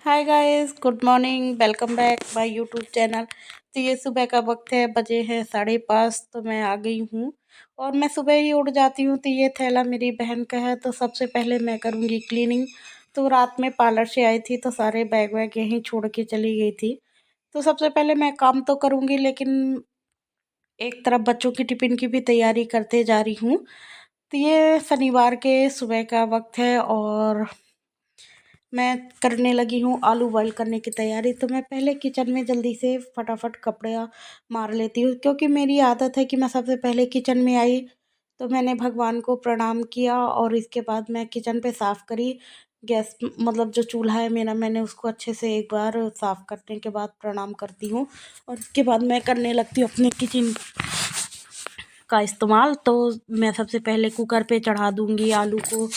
Hi guys, good morning. Welcome back my YouTube channel. तो ये सुबह का वक्त है, बजे हैं 5:30। तो मैं आ गई हूँ और मैं सुबह ही उठ जाती हूँ। तो ये थैला मेरी बहन का है, तो सबसे पहले मैं करूँगी क्लीनिंग। तो रात में पार्लर से आई थी तो सारे बैग वैग यहीं छोड़ के चली गई थी। तो सबसे पहले मैं काम तो करूँगी, लेकिन एक तरफ बच्चों की टिफ़िन की भी तैयारी करते जा रही हूँ। तो ये शनिवार के सुबह का वक्त है और मैं करने लगी हूँ आलू बॉईल करने की तैयारी। तो मैं पहले किचन में जल्दी से फटाफट कपड़े मार लेती हूँ, क्योंकि मेरी आदत है कि मैं सबसे पहले किचन में आई तो मैंने भगवान को प्रणाम किया और इसके बाद मैं किचन पे साफ़ करी। गैस मतलब जो चूल्हा है मेरा, मैंने उसको अच्छे से एक बार साफ़ करने के बाद प्रणाम करती हूँ और उसके बाद मैं करने लगती हूँ अपने किचन का इस्तेमाल। तो मैं सबसे पहले कुकर पे चढ़ा दूँगी आलू को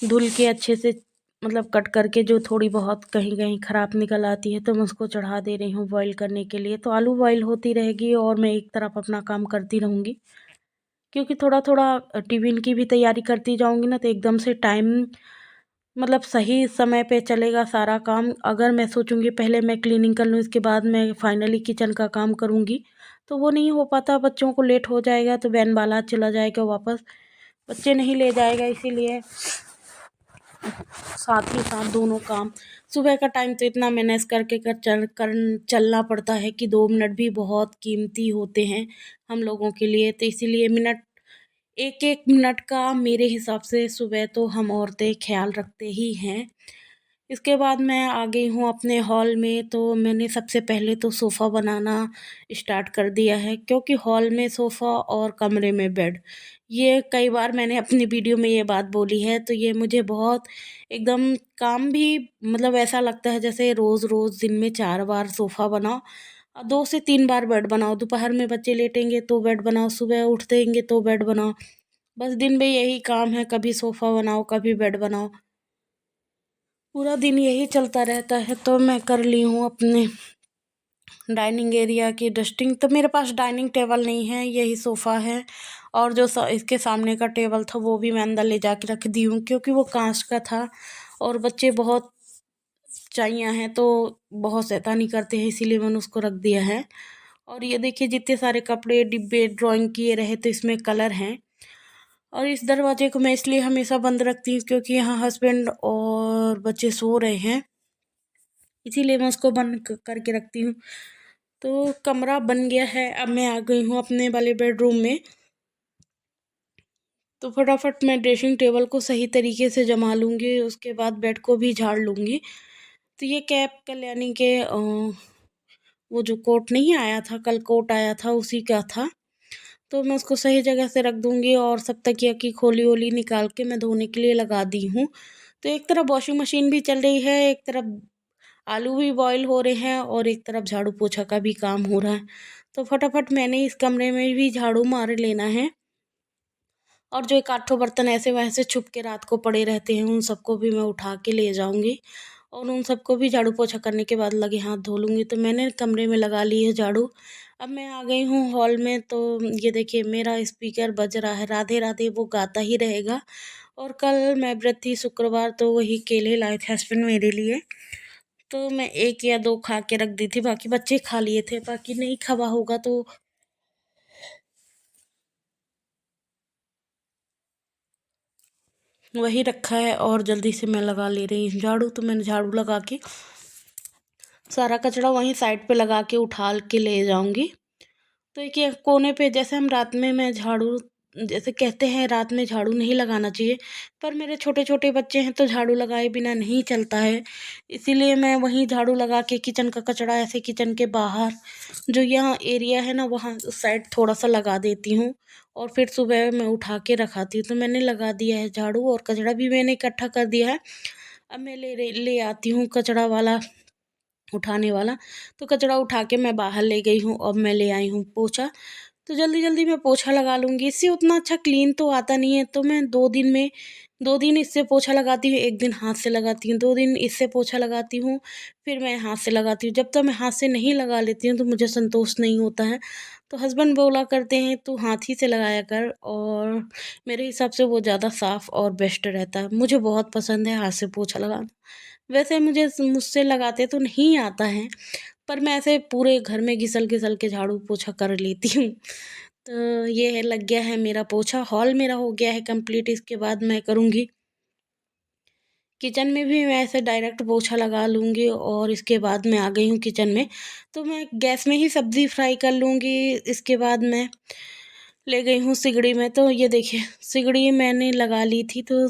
धुल के अच्छे से, मतलब कट करके। जो थोड़ी बहुत कहीं कहीं ख़राब निकल आती है तो मैं उसको चढ़ा दे रही हूँ बॉईल करने के लिए। तो आलू बॉईल होती रहेगी और मैं एक तरफ अपना काम करती रहूँगी, क्योंकि थोड़ा थोड़ा टिफ़िन की भी तैयारी करती जाऊँगी ना तो एकदम से टाइम, मतलब सही समय पे चलेगा सारा काम। अगर मैं सोचूँगी पहले मैं क्लीनिंग कर लूँ इसके बाद मैं फाइनली किचन का काम करूँगी तो वो नहीं हो पाता। बच्चों को लेट हो जाएगा तो वैन वाला चला जाएगा वापस, बच्चे नहीं ले जाएगा। इसीलिए साथ ही साथ दोनों काम। सुबह का टाइम तो इतना मैनेज करके चलना पड़ता है कि 2 मिनट भी बहुत कीमती होते हैं हम लोगों के लिए। तो इसीलिए एक एक मिनट का मेरे हिसाब से सुबह तो हम औरतें ख्याल रखते ही हैं। इसके बाद मैं आ गई हूँ अपने हॉल में। तो मैंने सबसे पहले तो सोफ़ा बनाना स्टार्ट कर दिया है, क्योंकि हॉल में सोफ़ा और कमरे में बेड, ये कई बार मैंने अपनी वीडियो में ये बात बोली है। तो ये मुझे बहुत एकदम काम भी, मतलब ऐसा लगता है जैसे रोज़ रोज़ दिन में 4 बार सोफ़ा बनाओ, 2 से 3 बार बेड बनाओ। दोपहर में बच्चे लेटेंगे तो बेड बनाओ, सुबह उठतेंगे तो बेड बनाओ। बस दिन में यही काम है, कभी सोफ़ा बनाओ कभी बेड बनाओ, पूरा दिन यही चलता रहता है। तो मैं कर ली हूँ अपने डाइनिंग एरिया की डस्टिंग। तो मेरे पास डाइनिंग टेबल नहीं है, यही सोफ़ा है। और जो इसके सामने का टेबल था वो भी मैं अंदर ले जाके रख दी हूँ, क्योंकि वो कांच का था और बच्चे बहुत चाहिए हैं तो बहुत शैतानी करते हैं, इसीलिए मैंने उसको रख दिया है। और ये देखिए जितने सारे कपड़े डिब्बे ड्राइंग किए रहे तो इसमें कलर हैं। और इस दरवाजे को मैं इसलिए हमेशा बंद रखती हूँ क्योंकि यहाँ हस्बैंड और बच्चे सो रहे हैं, इसीलिए मैं उसको बंद करके रखती हूँ। तो कमरा बन गया है, अब मैं आ गई हूँ अपने वाले बेडरूम में। तो फटाफट मैं ड्रेसिंग टेबल को सही तरीके से जमा लूँगी, उसके बाद बेड को भी झाड़ लूँगी। तो ये कैप कल्याणी के वो जो कोट नहीं आया था कल, कोट आया था उसी का था। तो मैं उसको सही जगह से रख दूँगी और सब तकिया की खोली वोली निकाल के मैं धोने के लिए लगा दी हूँ। तो एक तरफ वॉशिंग मशीन भी चल रही है, एक तरफ आलू भी बॉईल हो रहे हैं और एक तरफ झाड़ू पोछा का भी काम हो रहा है। तो फटाफट मैंने इस कमरे में भी झाड़ू मार लेना है। और जो एक आठों बर्तन ऐसे वैसे छुप के रात को पड़े रहते हैं उन सबको भी मैं उठा के ले जाऊंगी और उन सबको भी झाड़ू पोछा करने के बाद लगे हाथ धो लूँगी। तो मैंने कमरे में लगा ली है झाड़ू। अब मैं आ गई हूँ हॉल में। तो ये देखिए मेरा स्पीकर बज रहा है राधे राधे, वो गाता ही रहेगा। और कल मैं व्रत थी शुक्रवार, तो वही केले लाए थे हस्बैंड मेरे लिए। तो मैं 1 या 2 खा के रख दी थी, बाकी बच्चे खा लिए थे। बाकी नहीं खावा होगा तो वही रखा है। और जल्दी से मैं लगा ले रही हूँ झाड़ू। तो मैंने झाड़ू लगा के सारा कचरा वहीं साइड पे लगा के उठा के ले जाऊंगी। तो एक ये कोने पे, जैसे हम रात में मैं झाड़ू, जैसे कहते हैं रात में झाड़ू नहीं लगाना चाहिए, पर मेरे छोटे छोटे बच्चे हैं तो झाड़ू लगाए बिना नहीं चलता है। इसीलिए मैं वहीं झाड़ू लगा के किचन का कचरा ऐसे किचन के बाहर जो यहाँ एरिया है ना वहाँ उस साइड थोड़ा सा लगा देती हूँ और फिर सुबह मैं उठा के रखाती हूँ। तो मैंने लगा दिया है झाड़ू और कचरा भी मैंने इकट्ठा कर दिया है। अब मैं ले आती हूँ कचरा वाला, उठाने वाला। तो कचरा उठा के मैं बाहर ले गई हूँ, अब मैं ले आई हूँ पोछा। तो जल्दी जल्दी मैं पोछा लगा लूँगी। इससे उतना अच्छा क्लीन तो आता नहीं है, तो मैं 2 दिन इससे पोछा लगाती हूँ, 1 दिन हाथ से लगाती हूँ, 2 दिन इससे पोछा लगाती हूँ, फिर मैं हाथ से लगाती हूँ। जब तक मैं हाथ से नहीं लगा लेती हूँ तो मुझे संतोष नहीं होता है। तो हस्बैंड बोला करते हैं तू हाथ ही से लगाया कर, और मेरे हिसाब से वो ज़्यादा साफ़ और बेस्ट रहता है। मुझे बहुत पसंद है हाथ से पोछा लगाना। वैसे मुझसे लगाते तो नहीं आता है, पर मैं ऐसे पूरे घर में घिसल-घिसल के झाड़ू पोछा कर लेती हूँ। तो ये है, लग गया है मेरा पोछा, हॉल मेरा हो गया है कंप्लीट। इसके बाद मैं करूँगी किचन में भी, मैं ऐसे डायरेक्ट पोछा लगा लूँगी, और इसके बाद मैं आ गई हूँ किचन में। तो मैं गैस में ही सब्ज़ी फ्राई कर लूँगी। इसके बाद मैं ले गई हूँ सिगड़ी में। तो ये देखिए, सिगड़ी मैंने लगा ली थी, तो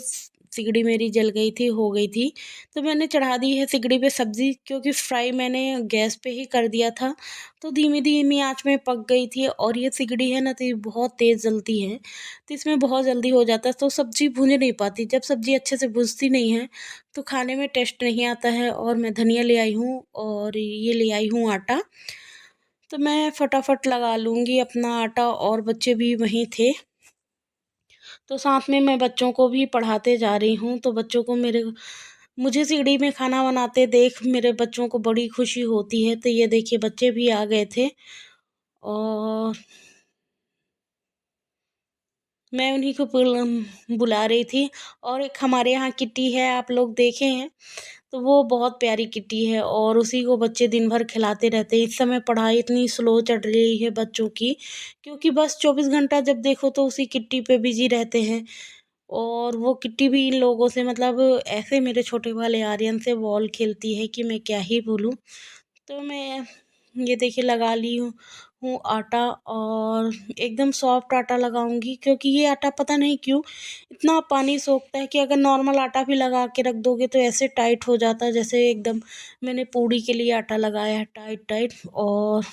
सिगड़ी मेरी जल गई थी, हो गई थी। तो मैंने चढ़ा दी है सिगड़ी पे सब्ज़ी, क्योंकि फ्राई मैंने गैस पे ही कर दिया था, तो धीमी-धीमी आँच में पक गई थी। और ये सिगड़ी है ना, तो ये बहुत तेज़ जलती है, तो इसमें बहुत जल्दी हो जाता है, तो सब्ज़ी भून नहीं पाती। जब सब्ज़ी अच्छे से भुजती नहीं है, तो खाने में टेस्ट नहीं आता है। और मैं धनिया ले आई हूँ, और ये ले आई हूँ आटा। तो मैं फटाफट लगा लूँगी अपना आटा, और बच्चे भी वहीं थे, तो साथ में मैं बच्चों को भी पढ़ाते जा रही हूँ। तो बच्चों को मुझे सीढ़ी में खाना बनाते देख मेरे बच्चों को बड़ी खुशी होती है। तो ये देखिए, बच्चे भी आ गए थे, और मैं उन्हीं को बुला रही थी। और एक हमारे यहाँ किट्टी है, आप लोग देखे हैं, तो वो बहुत प्यारी किट्टी है, और उसी को बच्चे दिन भर खिलाते रहते हैं। इस समय पढ़ाई इतनी स्लो चल रही है बच्चों की, क्योंकि बस 24 घंटा जब देखो तो उसी किट्टी पे बिजी रहते हैं। और वो किट्टी भी इन लोगों से, मतलब ऐसे मेरे छोटे वाले आर्यन से बॉल खेलती है कि मैं क्या ही बोलूँ। तो मैं ये देखिए लगा ली हूँ आटा, और एकदम सॉफ्ट आटा लगाऊंगी, क्योंकि ये आटा पता नहीं क्यों इतना पानी सोखता है, कि अगर नॉर्मल आटा भी लगा के रख दोगे तो ऐसे टाइट हो जाता है, जैसे एकदम मैंने पूड़ी के लिए आटा लगाया है, टाइट टाइट, और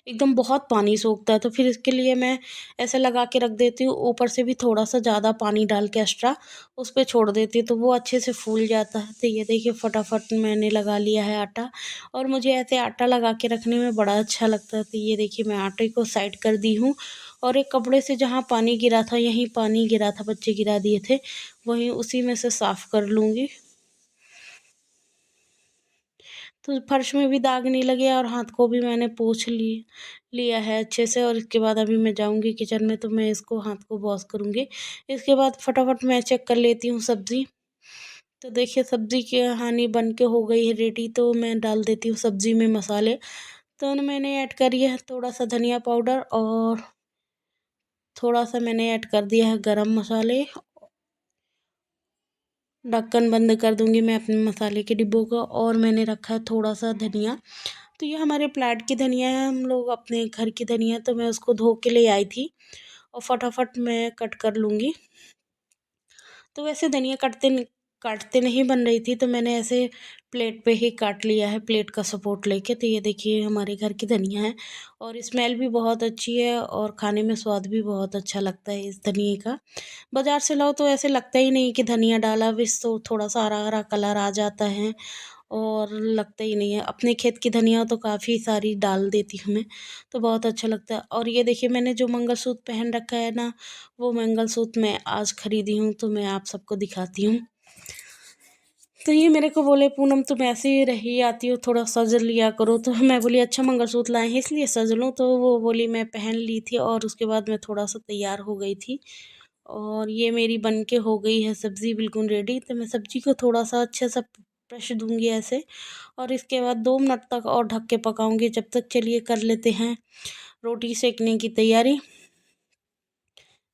एकदम बहुत पानी सोखता है। तो फिर इसके लिए मैं ऐसे लगा के रख देती हूँ, ऊपर से भी थोड़ा सा ज़्यादा पानी डाल के एक्स्ट्रा उस पे छोड़ देती हूँ, तो वो अच्छे से फूल जाता है। तो ये देखिए, फटाफट मैंने लगा लिया है आटा, और मुझे ऐसे आटा लगा के रखने में बड़ा अच्छा लगता है। तो ये देखिए, मैं आटे को साइड कर दी हूँ, और एक कपड़े से जहाँ पानी गिरा था, यहीं पानी गिरा था, बच्चे गिरा दिए थे, वहीं उसी में से साफ़ कर लूँगी, तो फर्श में भी दाग नहीं लगे, और हाथ को भी मैंने पोंछ लिया है अच्छे से। और इसके बाद अभी मैं जाऊंगी किचन में, तो मैं इसको हाथ को वॉश करूंगी। इसके बाद फटाफट मैं चेक कर लेती हूँ सब्ज़ी। तो देखिए, सब्ज़ी की हानि बन के हो गई है रेडी, तो मैं डाल देती हूँ सब्ज़ी में मसाले। तो मैंने ऐड करी है थोड़ा सा धनिया पाउडर, और थोड़ा सा मैंने ऐड कर दिया है गरम मसाले। ढक्कन बंद कर दूंगी मैं अपने मसाले के डिब्बों का, और मैंने रखा है थोड़ा सा धनिया। तो ये हमारे प्लाट की धनिया है, हम लोग अपने घर की धनिया, तो मैं उसको धो के ले आई थी, और फटाफट मैं कट कर लूँगी। तो वैसे धनिया काटते नहीं बन रही थी, तो मैंने ऐसे प्लेट पे ही काट लिया है, प्लेट का सपोर्ट लेके। तो ये देखिए, हमारे घर की धनिया है, और स्मेल भी बहुत अच्छी है, और खाने में स्वाद भी बहुत अच्छा लगता है इस धनिए का। बाज़ार से लाओ तो ऐसे लगता ही नहीं कि धनिया डाला, बस तो थोड़ा सा हरा हरा कलर आ जाता है, और लगता ही नहीं है। अपने खेत की धनिया तो काफ़ी सारी डाल देती हूँ मैं, तो बहुत अच्छा लगता है। और ये देखिए, मैंने जो मंगलसूत्र पहन रखा है ना, वो मंगलसूत्र मैं आज खरीदी हूँ, तो मैं आप सबको दिखाती हूँ। तो ये मेरे को बोले, पूनम तुम ऐसे ही रही आती हो, थोड़ा सज लिया करो। तो मैं बोली, अच्छा मंगलसूत्र लाए हैं इसलिए सज लूँ। तो वो बोली, मैं पहन ली थी, और उसके बाद मैं थोड़ा सा तैयार हो गई थी, और ये मेरी बन के हो गई है सब्ज़ी बिल्कुल रेडी। तो मैं सब्ज़ी को थोड़ा सा अच्छे से ब्रश दूंगी ऐसे, और इसके बाद 2 मिनट तक और ढक के पकाऊंगी। जब तक चलिए कर लेते हैं रोटी सेकने की तैयारी।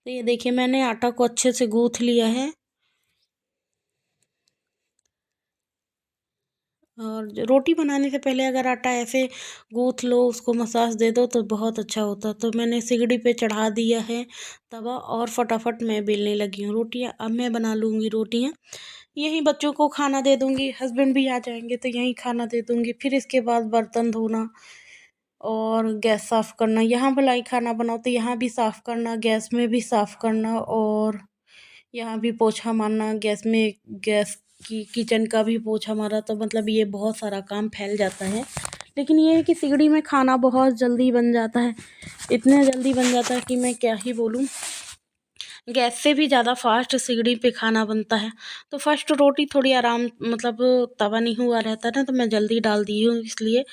तो ये देखिए, मैंने आटा को अच्छे से गूँथ लिया है, और रोटी बनाने से पहले अगर आटा ऐसे गूँथ लो, उसको मसाज दे दो, तो बहुत अच्छा होता है। तो मैंने सिगड़ी पे चढ़ा दिया है तवा, और फटाफट मैं बेलने लगी हूँ रोटियाँ। अब मैं बना लूँगी रोटियाँ, यहीं बच्चों को खाना दे दूँगी, हस्बैंड भी आ जाएंगे तो यहीं खाना दे दूँगी। फिर इसके बाद बर्तन धोना, और गैस साफ़ करना। यहाँ भलाई खाना बनाओ तो यहाँ भी साफ़ करना, गैस में भी साफ़ करना, और यहाँ भी पोछा मारना, गैस की किचन का भी पोछा मारा, तो मतलब ये बहुत सारा काम फैल जाता है। लेकिन ये है कि सिगड़ी में खाना बहुत जल्दी बन जाता है, इतने जल्दी बन जाता है कि मैं क्या ही बोलूँ। गैस से भी ज़्यादा फास्ट सिगड़ी पे खाना बनता है। तो फर्स्ट रोटी थोड़ी आराम मतलब तवा नहीं हुआ रहता ना, तो मैं जल्दी डाल दी हूँ, इसलिए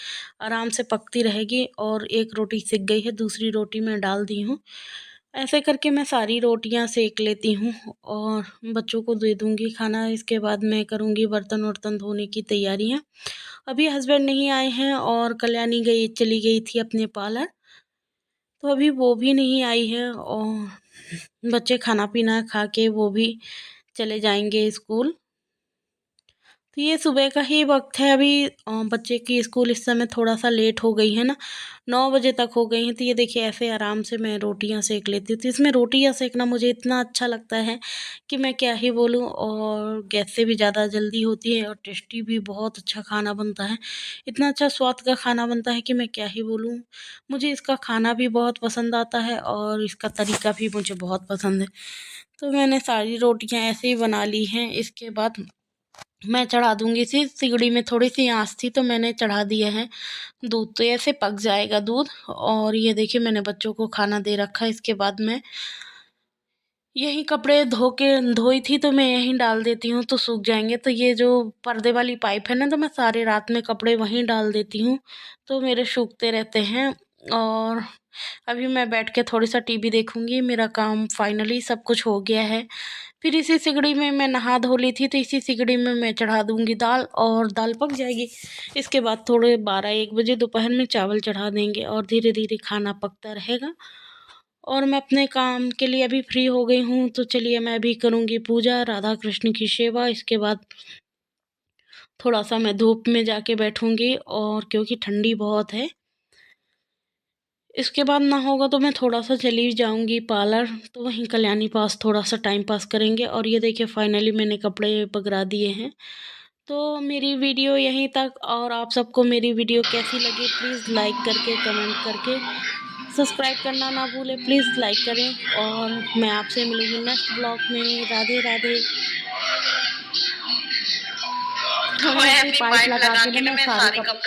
आराम से पकती रहेगी। और एक रोटी सिक गई है, दूसरी रोटी मैं डाल दी हूँ। ऐसे करके मैं सारी रोटियां सेक लेती हूँ और बच्चों को दे दूँगी खाना। इसके बाद मैं करूँगी बर्तन वर्तन धोने की तैयारियाँ। अभी हस्बैंड नहीं आए हैं और कल्याणी चली गई थी अपने पार्लर, तो अभी वो भी नहीं आई है। और बच्चे खाना पीना खा के वो भी चले जाएंगे स्कूल। तो ये सुबह का ही वक्त है। अभी बच्चे की स्कूल इस समय थोड़ा सा लेट हो गई है ना, 9 बजे तक हो गई हैं। तो ये देखिए ऐसे आराम से मैं रोटियां सेक लेती हूँ। तो इसमें रोटियां सेकना मुझे इतना अच्छा लगता है कि मैं क्या ही बोलूँ। और गैस से भी ज़्यादा जल्दी होती है और टेस्टी भी बहुत अच्छा खाना बनता है। इतना अच्छा स्वाद का खाना बनता है कि मैं क्या ही बोलूँ। मुझे इसका खाना भी बहुत पसंद आता है और इसका तरीका भी मुझे बहुत पसंद है। तो मैंने सारी रोटियां ऐसे ही बना ली हैं। इसके बाद मैं चढ़ा दूंगी इसी सिगड़ी में, थोड़ी सी आंच थी तो मैंने चढ़ा दिया है दूध। तो ऐसे पक जाएगा दूध। और ये देखिए मैंने बच्चों को खाना दे रखा है। इसके बाद मैं यही कपड़े धोई थी तो मैं यहीं डाल देती हूँ तो सूख जाएंगे। तो ये जो पर्दे वाली पाइप है ना, तो मैं सारे रात में कपड़े वहीं डाल देती हूँ तो मेरे सूखते रहते हैं। और अभी मैं बैठ के थोड़ी सा टीवी देखूंगी। मेरा काम फाइनली सब कुछ हो गया है। फिर इसी सिगड़ी में मैं नहा धो ली थी, तो इसी सिगड़ी में मैं चढ़ा दूंगी दाल और दाल पक जाएगी। इसके बाद थोड़े 12-1 बजे दोपहर में चावल चढ़ा देंगे और धीरे धीरे खाना पकता रहेगा। और मैं अपने काम के लिए अभी फ्री हो गई हूँ, तो चलिए मैं अभी करूँगी पूजा, राधा कृष्ण की सेवा। इसके बाद थोड़ा सा मैं धूप में जाके बैठूंगी, और क्योंकि ठंडी बहुत है। इसके बाद ना होगा तो मैं थोड़ा सा चली जाऊंगी पार्लर, तो वहीं कल्याणी पास थोड़ा सा टाइम पास करेंगे। और ये देखिए फाइनली मैंने कपड़े पकड़ा दिए हैं। तो मेरी वीडियो यहीं तक। और आप सबको मेरी वीडियो कैसी लगी प्लीज़ लाइक करके कमेंट करके सब्सक्राइब करना ना भूलें, प्लीज़ लाइक करें। और मैं आपसे मिलूंगी नेक्स्ट ब्लॉग में। राधे राधे। तो मैं ऐसे पाइप लगा के ना मैं सारे कपड़े